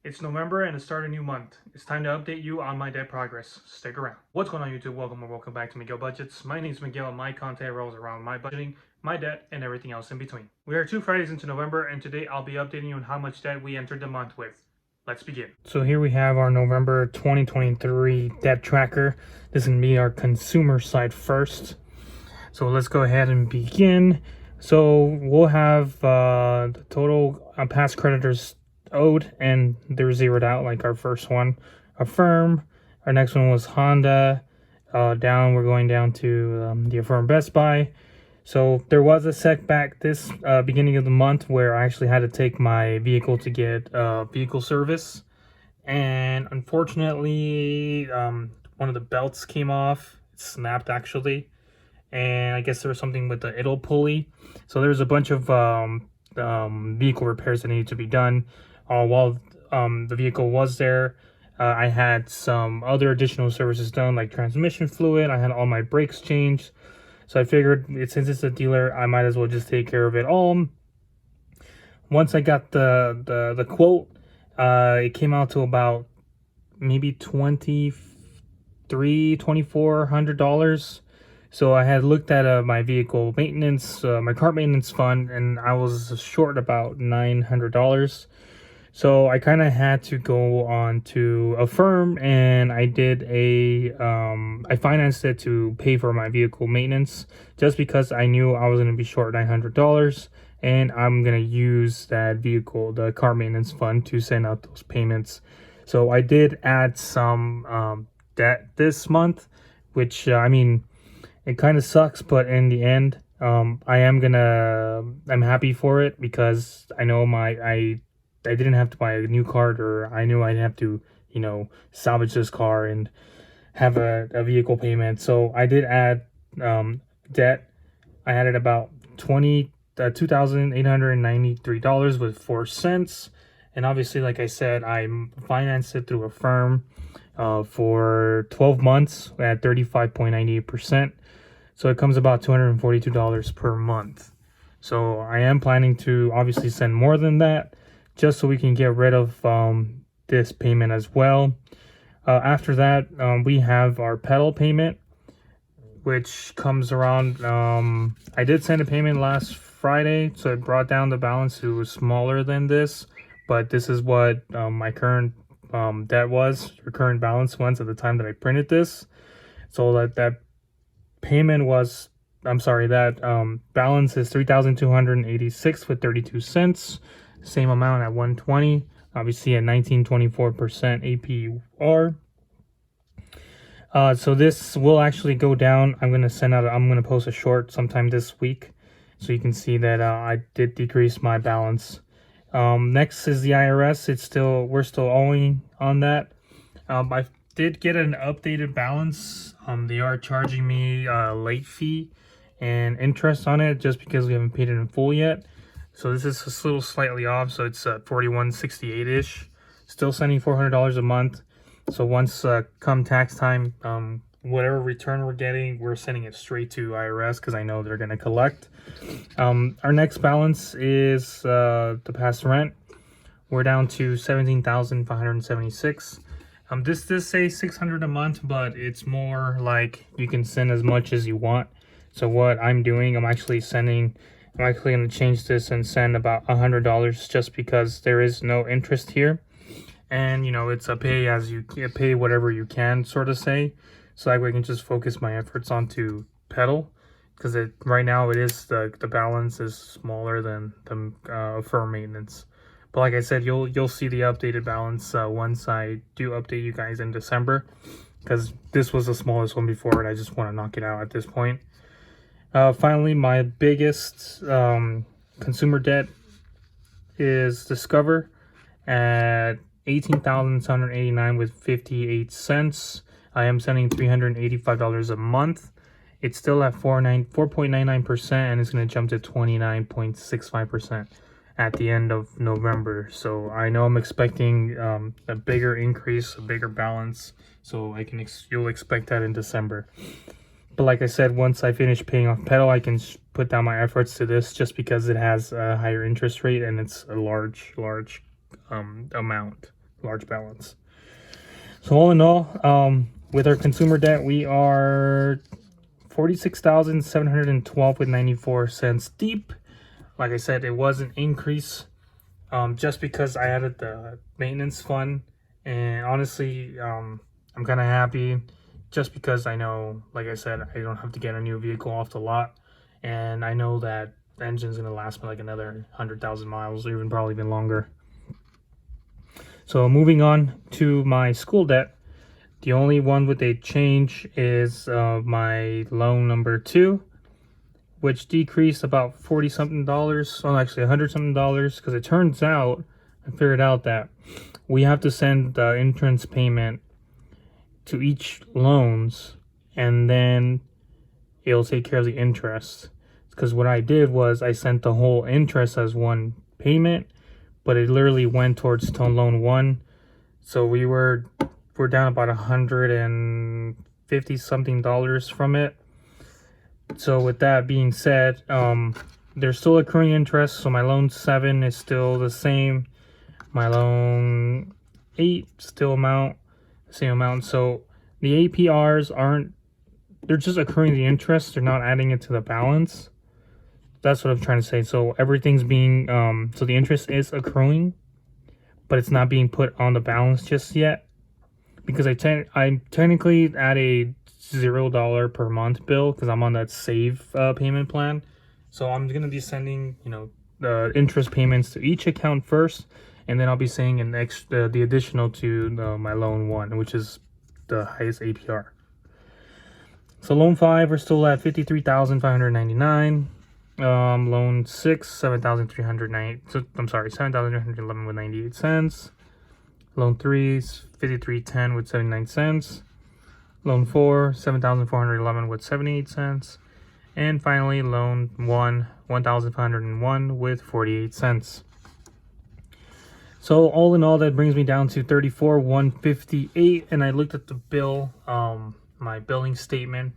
It's November and it's starting a new month. It's time to update you on my debt progress. Stick around. What's going on YouTube? Welcome back to Miguel Budgets. My name is Miguel and my content rolls around my budgeting, my debt, and everything else in between. We are 2 Fridays into November and today I'll be updating you on how much debt we entered the month with. Let's begin. So here we have our November 2023 debt tracker. This is going to be our consumer side first. So let's go ahead and begin. So we'll have the total past creditors owed, and they're zeroed out, like our first one, Affirm. Our next one was Honda. Down, we're going down to the Affirm Best Buy. So there was a setback this beginning of the month where I actually had to take my vehicle to get vehicle service, and unfortunately one of the belts came off. It snapped actually, and I guess there was something with the idle pulley. So there's a bunch of vehicle repairs that needed to be done. While the vehicle was there, I had some other additional services done, like transmission fluid. I had all my brakes changed. So I figured, since it's a dealer, I might as well just take care of it all. Once I got the quote, it came out to about maybe $2,400. So I had looked at my vehicle maintenance, my car maintenance fund, and I was short about $900. So I kind of had to go on to Affirm, and I did I financed it to pay for my vehicle maintenance, just because I knew I was going to be short $900, and I'm going to use that vehicle, the car maintenance fund, to send out those payments. So I did add some debt this month, which, I mean, it kind of sucks, but in the end, I'm happy for it, because I know I didn't have to buy a new car, or I knew I'd have to, salvage this car and have a vehicle payment. So I did add debt. I added about $2,893 with 4 cents. And obviously, like I said, I financed it through Affirm for 12 months at 35.98%. So it comes about $242 per month. So I am planning to obviously send more than that, just so we can get rid of this payment as well. After that, we have our pedal payment, which comes around. I did send a payment last Friday, so it brought down the balance. It was smaller than this, but this is what my current debt was, or current balance was at the time that I printed this. So that payment was, that balance is $3,286 with 32 cents. Same amount at 120, obviously at 19.24% APR. So this will actually go down. I'm gonna post a short sometime this week, so you can see that I did decrease my balance. Next is the IRS. We're still owing on that. I did get an updated balance. They are charging me a late fee and interest on it, just because we haven't paid it in full yet. So this is a little slightly off, so it's $41.68-ish. Still sending $400 a month. So once come tax time, whatever return we're getting, we're sending it straight to IRS, because I know they're going to collect. Our next balance is the past rent. We're down to $17,576. This does say $600 a month, but it's more like you can send as much as you want. So what I'm doing, I'm actually going to change this and send about $100, just because there is no interest here. And, it's a pay whatever you can sort of say. So that way I can just focus my efforts onto pedal, because right now it is the balance is smaller than the Affirm maintenance. But like I said, you'll see the updated balance once I do update you guys in December, because this was the smallest one before, and I just want to knock it out at this point. Finally, my biggest consumer debt is Discover at $18,789 with 58 cents. I am sending $385 a month. It's still at 4.99%, and it's going to jump to 29.65% at the end of November. So I know I'm expecting a bigger increase, a bigger balance. So you'll expect that in December. But like I said, once I finish paying off pedal, I can put down my efforts to this, just because it has a higher interest rate and it's a large amount. large balance. So all in all, with our consumer debt, we are 46,712 with 94 cents deep. Like I said, it was an increase just because I added the maintenance fund, and honestly, I'm kind of happy just because I know, like I said, I don't have to get a new vehicle off the lot, and I know that the engine's gonna last me like another 100,000 miles, or even probably even longer. So moving on to my school debt, the only one with a change is my loan number 2, which decreased about 40 something dollars, well actually 100 something dollars, because it turns out I figured out that we have to send the interest payment to each loans, and then it'll take care of the interest. Because what I did was I sent the whole interest as one payment, but it literally went towards loan 1. So we're down about 150 something dollars from it. So with that being said, there's still accruing interest. So my loan 7 is still the same. My loan 8 still same amount. So the APRs they're just accruing the interest. They're not adding it to the balance. That's what I'm trying to say. So everything's being, so the interest is accruing, but it's not being put on the balance just yet, because I'm technically at a $0 per month bill because I'm on that save payment plan. So I'm gonna be sending, the interest payments to each account first, and then I'll be sending the additional to my loan 1, which is the highest APR. So loan 5, we're still at 53,599. Loan 6, 7,309. So I'm sorry, 7,311 with 98 cents. Loan 3 is 5310 with 79 cents. Loan 4, 7,411 with 78 cents. And finally, loan 1, 1,501 with 48 cents. So all in all, that brings me down to 34,158. And I looked at the bill, my billing statement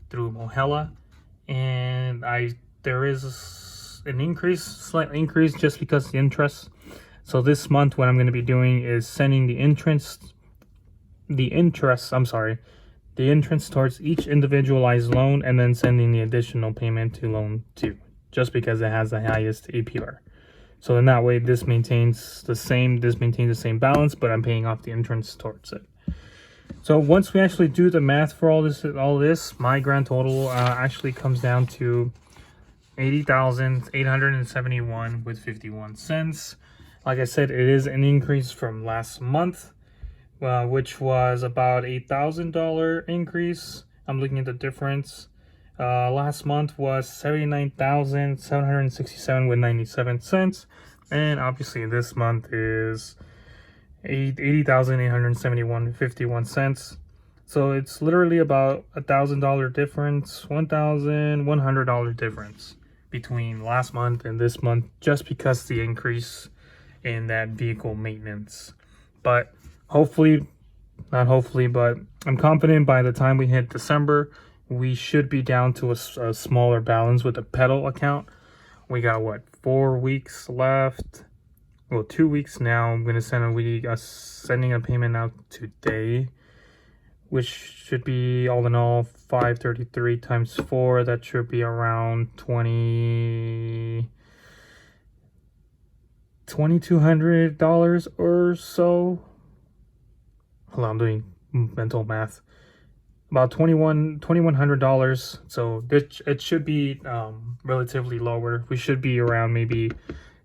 through Mohella, and there is an increase, slight increase, just because of the interest. So this month, what I'm going to be doing is sending the interest towards each individualized loan, and then sending the additional payment to loan 2, just because it has the highest APR. So in that way, this maintains the same balance, but I'm paying off the interest towards it. So once we actually do the math for all this, my grand total actually comes down to 80,871 with 51 cents. Like I said, it is an increase from last month, which was about $8,000 increase. I'm looking at the difference. Last month was 79,767 with 97 cents, and obviously this month is 80,871 with 51 cents. So it's literally about $1,000 difference, $1,100 difference between last month and this month, just because the increase in that vehicle maintenance. But hopefully, not hopefully, but I'm confident by the time we hit December, we should be down to a smaller balance with the pedal account. We got 4 weeks left? Well, 2 weeks now. I'm gonna sending a payment out today, which should be all in all 533 times 4. That should be around $2,200 or so. Hold on, I'm doing mental math. About $2,100. So it should be relatively lower. We should be around maybe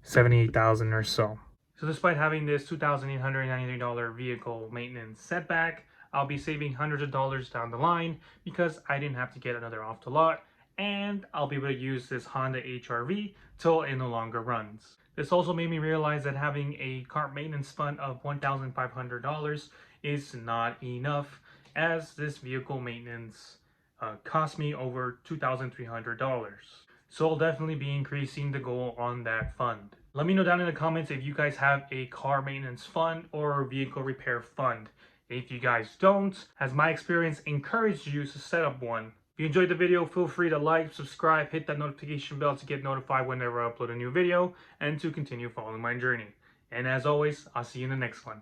78,000 or so. So despite having this $2,893 vehicle maintenance setback, I'll be saving hundreds of dollars down the line because I didn't have to get another off the lot, and I'll be able to use this Honda HR-V till it no longer runs. This also made me realize that having a car maintenance fund of $1,500 is not enough, as this vehicle maintenance cost me over $2,300. So I'll definitely be increasing the goal on that fund. Let me know down in the comments if you guys have a car maintenance fund or a vehicle repair fund. If you guys don't, has my experience encouraged you to set up one? If you enjoyed the video, feel free to like, subscribe, hit that notification bell to get notified whenever I upload a new video, and to continue following my journey. And as always, I'll see you in the next one.